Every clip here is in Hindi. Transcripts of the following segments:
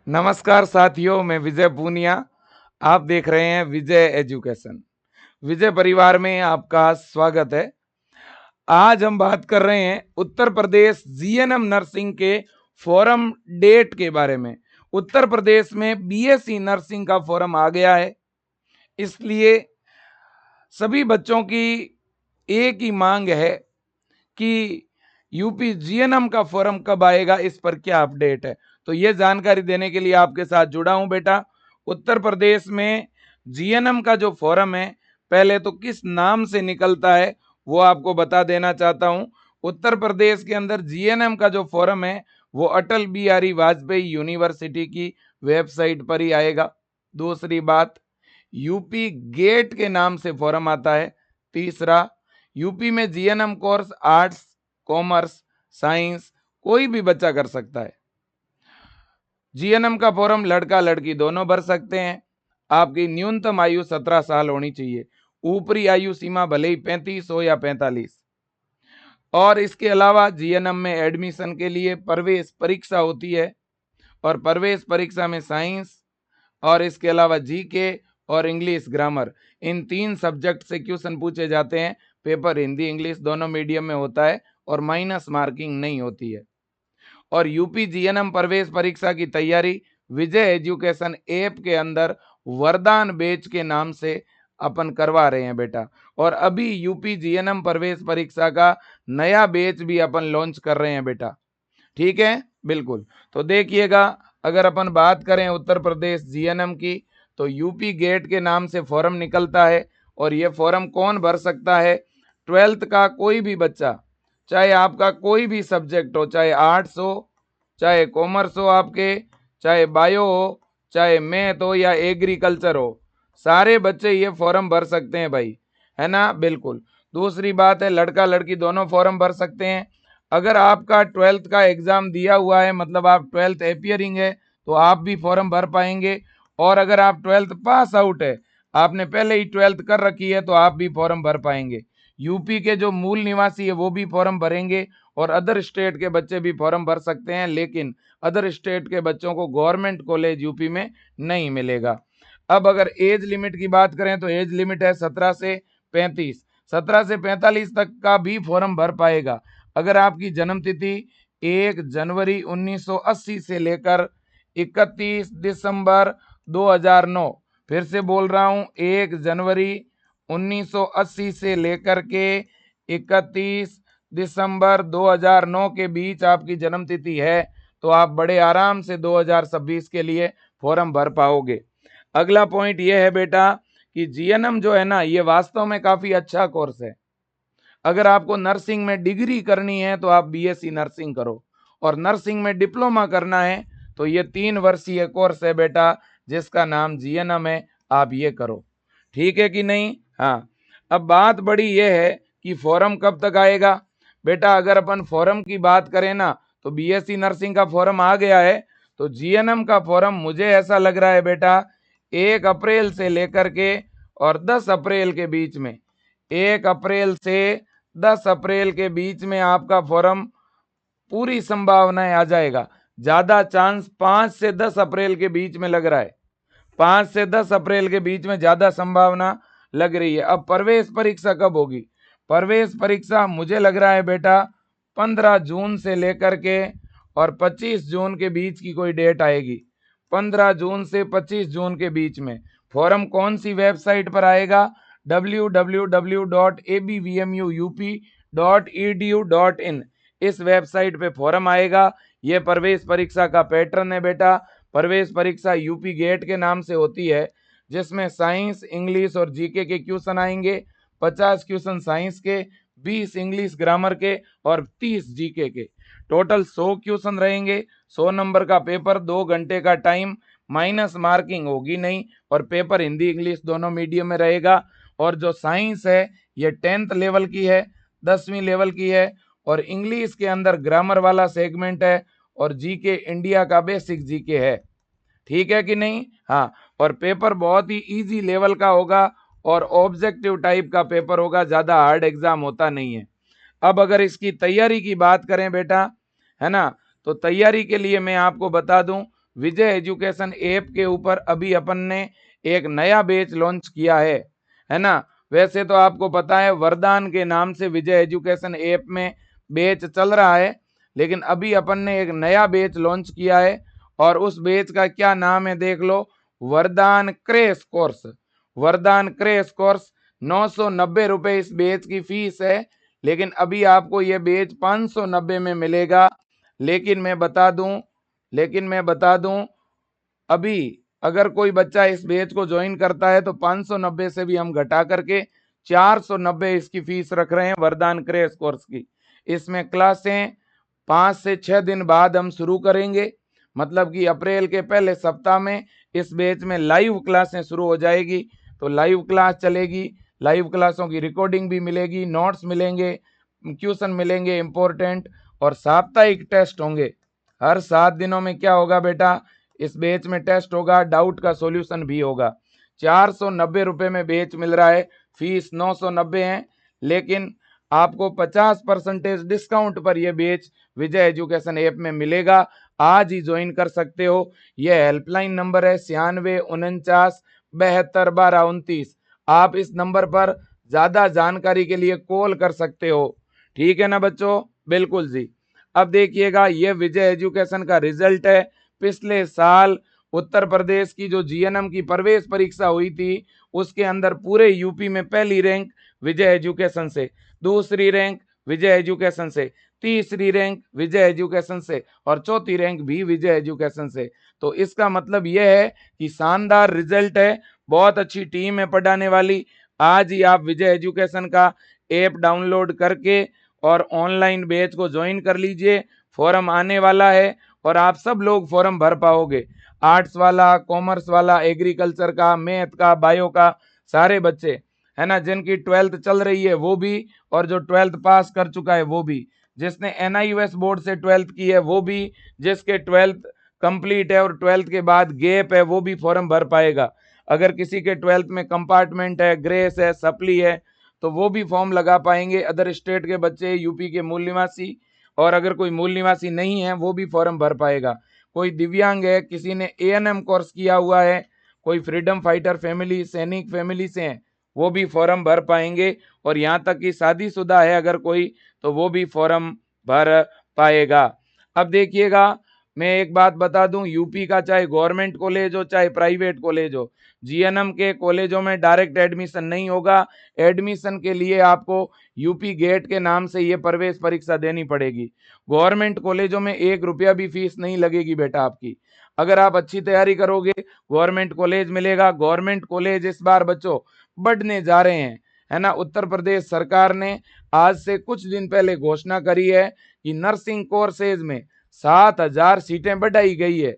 नमस्कार साथियों, मैं विजय पूनिया। आप देख रहे हैं विजय एजुकेशन। विजय परिवार में आपका स्वागत है। आज हम बात कर रहे हैं उत्तर प्रदेश जीएनएम नर्सिंग के फॉरम डेट के बारे में। उत्तर प्रदेश में बीएससी नर्सिंग का फॉरम आ गया है, इसलिए सभी बच्चों की एक ही मांग है कि यूपी जीएनएम का फॉरम कब आएगा, इस पर क्या अपडेट है। तो ये जानकारी देने के लिए आपके साथ जुड़ा हूं बेटा। उत्तर प्रदेश में जीएनएम का जो फॉरम है, पहले तो किस नाम से निकलता है वो आपको बता देना चाहता हूं। उत्तर प्रदेश के अंदर जीएनएम का जो फॉरम है वो अटल बिहारी वाजपेयी यूनिवर्सिटी की वेबसाइट पर ही आएगा। दूसरी बात, यूपी गेट के नाम से फॉरम आता है। तीसरा, यूपी में GNM course arts, commerce, science कोई भी बच्चा कर सकता है। जीएनएम का फॉर्म लड़का लड़की दोनों भर सकते हैं। आपकी न्यूनतम आयु 17 साल होनी चाहिए। ऊपरी आयु सीमा भले ही 35 हो या 45। और इसके अलावा जीएनएम में एडमिशन के लिए प्रवेश परीक्षा होती है, और प्रवेश परीक्षा में साइंस और इसके अलावा जीके और इंग्लिश ग्रामर, इन 3 सब्जेक्ट से क्वेश्चन पूछे जाते हैं। पेपर हिंदी इंग्लिश दोनों मीडियम में होता है और माइनस मार्किंग नहीं होती है। और यूपी जीएनएम प्रवेश परीक्षा की तैयारी विजय एजुकेशन ऐप के अंदर वरदान बैच के नाम से अपन करवा रहे हैं बेटा। और अभी यूपी जीएनएम प्रवेश परीक्षा का नया बैच भी अपन लॉन्च कर रहे हैं बेटा। ठीक है, बिल्कुल। तो देखिएगा, अगर अपन बात करें उत्तर प्रदेश जीएनएम की, तो यूपी गेट के नाम से फॉर्म निकलता है। और ये फॉर्म कौन भर सकता है? 12th का कोई भी बच्चा, चाहे आपका कोई भी सब्जेक्ट हो, चाहे आर्ट्स हो, चाहे कॉमर्स हो आपके, चाहे बायो हो, चाहे मैथ हो या एग्रीकल्चर हो, सारे बच्चे ये फॉर्म भर सकते हैं भाई, है ना? बिल्कुल। दूसरी बात है, लड़का लड़की दोनों फॉर्म भर सकते हैं। अगर आपका 12th का एग्जाम दिया हुआ है, मतलब आप 12th अपियरिंग है, तो आप भी फॉर्म भर पाएंगे। और अगर आप 12th पास आउट है, आपने पहले ही 12th कर रखी है, तो आप भी फॉर्म भर पाएंगे। यूपी के जो मूल निवासी है वो भी फॉर्म भरेंगे, और अदर स्टेट के बच्चे भी फॉर्म भर सकते हैं, लेकिन अदर स्टेट के बच्चों को गवर्नमेंट कॉलेज यूपी में नहीं मिलेगा। अब अगर एज लिमिट की बात करें, तो एज लिमिट है 17 से 35। 17 से 45 तक का भी फॉर्म भर पाएगा अगर आपकी जन्म तिथि 1 जनवरी 1980 से लेकर 31 दिसंबर 2009, फिर से बोल रहा हूं, 1 जनवरी 1980 से लेकर के 31 दिसंबर 2009 के बीच आपकी जन्म तिथि है, तो आप बड़े आराम से 2026 के लिए फॉर्म भर पाओगे। अगला पॉइंट ये है बेटा कि जीएनएम जो है ना, ये वास्तव में काफी अच्छा कोर्स है। अगर आपको नर्सिंग में डिग्री करनी है तो आप बीएससी नर्सिंग करो, और नर्सिंग में डिप्लोमा करना है तो ये 3 वर्षीय कोर्स है बेटा, जिसका नाम जीएनएम है। आप ये करो, ठीक है कि नहीं? हाँ। अब बात बड़ी ये है कि फॉर्म कब तक आएगा बेटा। अगर अपन फॉर्म की बात करें ना, तो बीएससी नर्सिंग का फॉर्म आ गया है, तो जीएनएम का फॉर्म मुझे ऐसा लग रहा है बेटा 1 अप्रैल से लेकर के और 10 अप्रैल के बीच में, 1 अप्रैल से 10 अप्रैल के बीच में आपका फॉर्म पूरी संभावनाएं आ जाएगा। ज्यादा चांस 5 से 10 अप्रैल के बीच में लग रहा है। 5 से 10 अप्रैल के बीच में ज्यादा संभावना लग रही है। अब प्रवेश परीक्षा कब होगी? प्रवेश परीक्षा मुझे लग रहा है बेटा 15 जून से लेकर के और 25 जून के बीच की कोई डेट आएगी। 15 जून से 25 जून के बीच में फॉर्म कौन सी वेबसाइट पर आएगा? www.abvmuup.edu.in, इस वेबसाइट पे फॉर्म आएगा। यह प्रवेश परीक्षा का पैटर्न है बेटा। प्रवेश परीक्षा यूपी गेट के नाम से होती है, जिसमें साइंस, इंग्लिश और जीके के क्वेश्चन आएंगे। 50 क्वेश्चन साइंस के, 20 इंग्लिश ग्रामर के और 30 जीके के, टोटल 100 क्वेश्चन रहेंगे। 100 नंबर का पेपर, 2 घंटे का टाइम, माइनस मार्किंग होगी नहीं, और पेपर हिंदी इंग्लिश दोनों मीडियम में रहेगा। और जो साइंस है ये 10th लेवल की है, 10वीं लेवल की है, और इंग्लिश के अंदर ग्रामर वाला सेगमेंट है, और जीके इंडिया का बेसिक जीके है। ठीक है कि नहीं? हाँ। और पेपर बहुत ही इजी लेवल का होगा और ऑब्जेक्टिव टाइप का पेपर होगा, ज्यादा हार्ड एग्जाम होता नहीं है। अब अगर इसकी तैयारी की बात करें बेटा, है ना, तो तैयारी के लिए मैं आपको बता दूं, विजय एजुकेशन ऐप के ऊपर अभी अपन ने एक नया बैच लॉन्च किया है ना। वैसे तो आपको पता है वरदान के नाम से विजय एजुकेशन ऐप में बैच चल रहा है, लेकिन अभी अपन ने एक नया बैच लॉन्च किया है और उस बैच का क्या नाम है देख लो, वरदान क्रैश कोर्स। वरदान क्रैश कोर्स 990 रुपए इस बैच की फीस है, लेकिन अभी आपको ये बैच 590 में मिलेगा। लेकिन मैं बता दूं अभी अगर कोई बच्चा इस बैच को ज्वाइन करता है तो 590 से भी हम घटा करके 490 इसकी फीस रख रहे हैं वरदान क्रैश कोर्स की। इसमें क्लासें 5 से 6 दिन बाद हम शुरू करेंगे, मतलब कि अप्रैल के पहले सप्ताह में इस बैच में लाइव क्लासें शुरू हो जाएगी। तो लाइव क्लास चलेगी, लाइव क्लासों की रिकॉर्डिंग भी मिलेगी, नोट्स मिलेंगे, क्वेश्चन मिलेंगे इंपॉर्टेंट, और साप्ताहिक टेस्ट होंगे। हर 7 दिनों में क्या होगा बेटा, इस बैच में टेस्ट होगा, डाउट का सॉल्यूशन भी होगा। 490 रुपए में बैच मिल रहा है, फीस 990 है, लेकिन आपको 50% डिस्काउंट पर यह बैच विजय एजुकेशन ऐप में मिलेगा। आज ही ज्वाइन कर सकते हो। यह हेल्पलाइन नंबर है 9649 72 12 29। आप इस नंबर पर ज्यादा जानकारी के लिए कॉल कर सकते हो। ठीक है ना बच्चों, बिल्कुल जी। अब देखिएगा ये विजय एजुकेशन का रिजल्ट है। पिछले साल उत्तर प्रदेश की जो जीएनएम की प्रवेश परीक्षा हुई थी उसके अंदर पूरे यूपी में पहली रैंक विजय एजुकेशन से, दूसरी रैंक विजय एजुकेशन से, तीसरी रैंक विजय एजुकेशन से और चौथी रैंक भी विजय एजुकेशन से। तो इसका मतलब यह है कि शानदार रिजल्ट है, बहुत अच्छी टीम है पढ़ाने वाली। आज ही आप विजय एजुकेशन का ऐप डाउनलोड करके और ऑनलाइन बैच को ज्वाइन कर लीजिए। फॉर्म आने वाला है और आप सब लोग फॉर्म भर पाओगे। आर्ट्स वाला, कॉमर्स वाला, एग्रीकल्चर का, मैथ का, बायो का, सारे बच्चे है ना, जिनकी 12th चल रही है वो भी, और जो 12th पास कर चुका है वो भी, जिसने एनआईयूएस बोर्ड से 12th की है वो भी, जिसके 12th कंप्लीट है और 12th के बाद गैप है वो भी फॉर्म भर पाएगा। अगर किसी के 12th में कंपार्टमेंट है, ग्रेस है, सप्ली है, तो वो भी फॉर्म लगा पाएंगे। अदर स्टेट के बच्चे, यूपी के मूल निवासी, और अगर कोई मूल निवासी नहीं है वो भी फॉर्म भर पाएगा। कोई दिव्यांग है, किसी ने एएनएम कोर्स किया हुआ है, कोई फ्रीडम फाइटर फैमिली, सैनिक फैमिली से हैं, वो भी फॉर्म भर पाएंगे। और यहाँ तक कि शादीशुदा है अगर कोई, तो वो भी फॉर्म भर पाएगा। अब देखिएगा, मैं एक बात बता दूं, यूपी का चाहे गवर्नमेंट कॉलेज हो चाहे प्राइवेट कॉलेज हो, जीएनएम के कॉलेजों में डायरेक्ट एडमिशन नहीं होगा। एडमिशन के लिए आपको यूपी गेट के नाम से ये प्रवेश परीक्षा देनी पड़ेगी। गवर्नमेंट कॉलेजों में 1 रुपया भी फीस नहीं लगेगी बेटा आपकी। अगर आप अच्छी तैयारी करोगे गवर्नमेंट कॉलेज मिलेगा। गवर्नमेंट कॉलेज इस बार बच्चों बढ़ने जा रहे हैं, है ना। उत्तर प्रदेश सरकार ने आज से कुछ दिन पहले घोषणा करी है कि नर्सिंग कोर्सेज में 7,000 सीटें बढ़ाई गई है।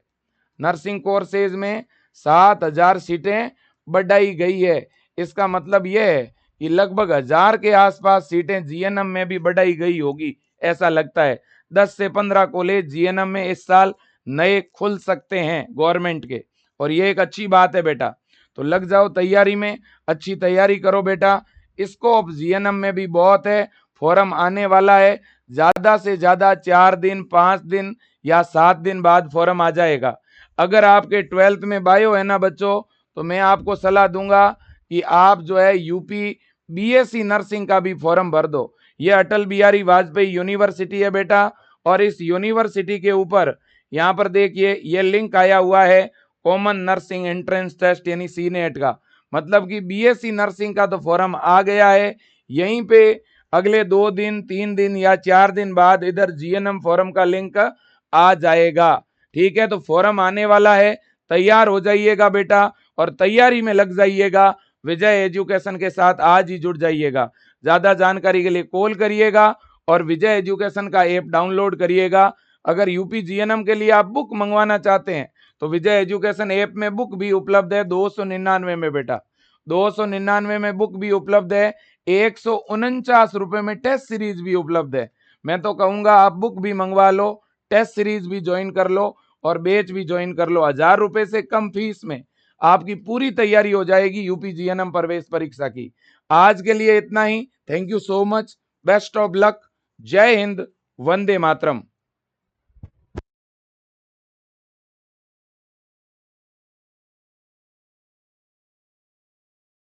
नर्सिंग कोर्सेज में 7,000 सीटें बढ़ाई गई है। इसका मतलब यह है कि लगभग 1000 के आसपास सीटें जीएनएम में भी बढ़ाई गई होगी, ऐसा लगता है। 10 से 15 कॉलेज जीएनएम में इस साल नए खुल सकते हैं गवर्नमेंट के, और ये एक अच्छी बात है बेटा। तो लग जाओ तैयारी में, अच्छी तैयारी करो बेटा। स्कोप जीएनएम में भी बहुत है, फॉर्म आने वाला है। ज्यादा से ज्यादा 4 दिन, 5 दिन या 7 दिन बाद फॉर्म आ जाएगा। अगर आपके 12th में बायो है ना बच्चों, तो मैं आपको सलाह दूंगा कि आप जो है यूपी बीएससी नर्सिंग का भी फॉर्म भर दो। ये अटल बिहारी वाजपेयी यूनिवर्सिटी है बेटा, और इस यूनिवर्सिटी के ऊपर यहाँ पर देखिए ये लिंक आया हुआ है, कॉमन नर्सिंग एंट्रेंस टेस्ट यानी सीनेट का। मतलब कि बीएससी नर्सिंग का तो फॉर्म आ गया है। यहीं पे अगले 2 दिन, 3 दिन या 4 दिन बाद इधर जीएनएम फॉर्म का लिंक आ जाएगा। ठीक है, तो फॉर्म आने वाला है, तैयार हो जाइएगा बेटा और तैयारी में लग जाइएगा। विजय एजुकेशन के साथ आज ही जुड़ जाइएगा। ज्यादा जानकारी के लिए कॉल करिएगा और विजय एजुकेशन का ऐप डाउनलोड करिएगा। अगर यूपी जीएनएम के लिए आप बुक मंगवाना चाहते हैं तो विजय एजुकेशन ऐप में बुक भी उपलब्ध है 299 में बेटा, 299 में बुक भी उपलब्ध है। 149 रुपए में टेस्ट सीरीज भी उपलब्ध है। मैं तो कहूंगा आप बुक भी मंगवा लो, टेस्ट सीरीज भी ज्वाइन कर लो और बैच भी ज्वाइन कर लो। 1000 रुपए से कम फीस में आपकी पूरी तैयारी हो जाएगी यूपी जीएनएम प्रवेश परीक्षा की। आज के लिए इतना ही। Thank you so much, best of luck, जय हिंद, वंदे मातरम।